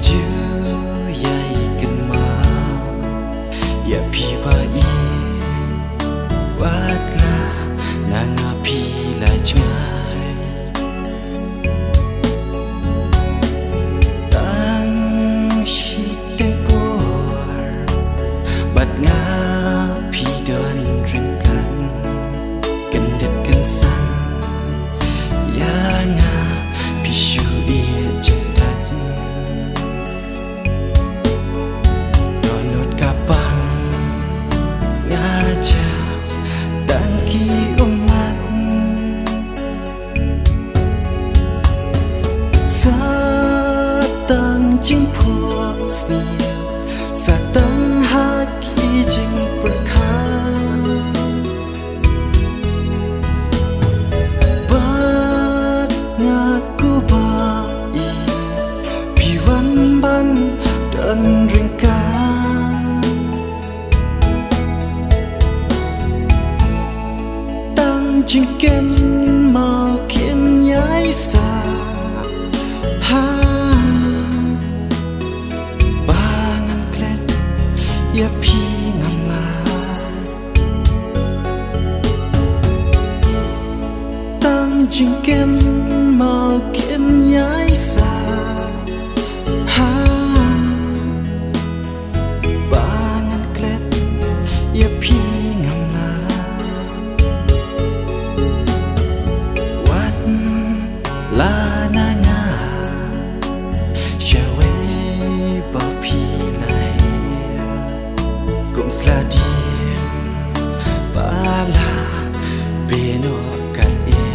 chưa dây cần mà ya pi ba i wat la na nga pi la chai tang shi ten por bat nga pi đơn rừng cần đẹp cần san ya nga pi shu i chân đất đôi nốt cả băng nga chào đang khi mắt sa tăng chính phua siêu sa tăng ha ki chính bậc đơn rừng cá tăng chính kiến màu khiến nhái xa ha ba ngàn plét ya pi ngam la tăng chính kiến màu khiến nhái xa la na nga shawe ba pi lai kum sla di ba la beno kan e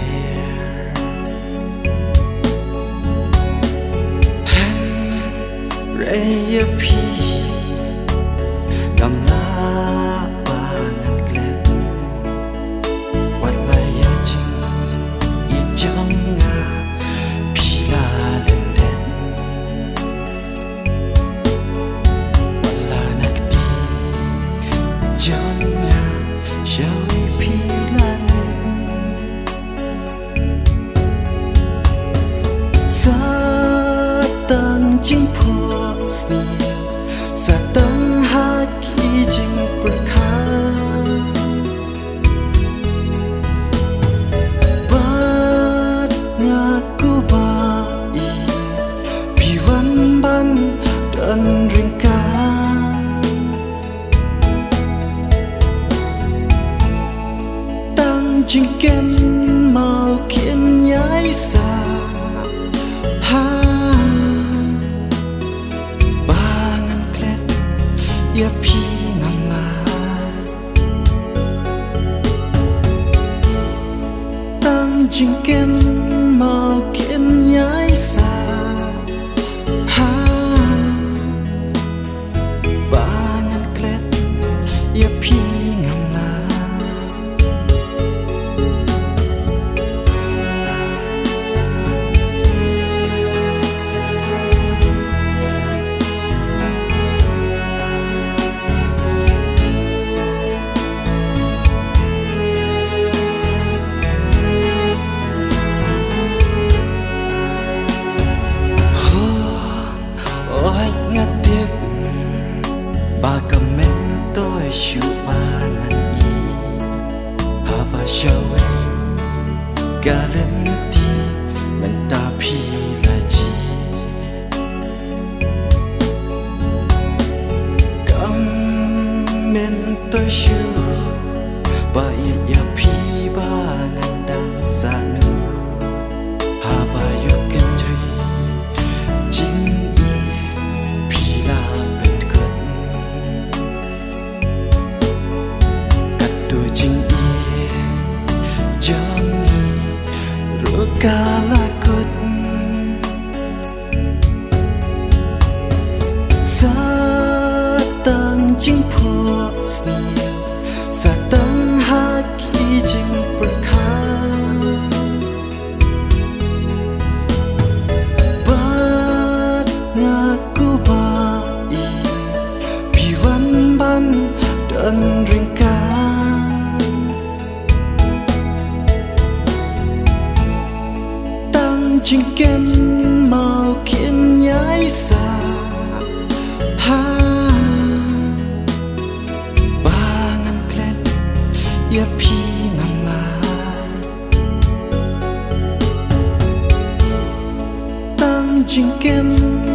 re ya pi gam la ba ngan klet wat la ya ching i chang nga chính phua siêu sa tăng ha ki chính bậc bát nga ku ba i pi văn ban đơn rừng cá tăng chính kiến màu khiến nhái xa ha ya pi ngam la tăng chính kiến màu khiến nhái xa ha ba ngàn klet ya pi ngam la ba comment tôi shu ba nan i ha ba shawe galanti men ta pi la chi comment tôi shu ba ya pi ba ngan dang sa nu ha ba you can dream kalakut sa tăng chính phua siêu sa tăng ha ki chính bậc bát nga ku ba i pi văn ban đơn rừng cá chính kiến màu khiến nhái xa anh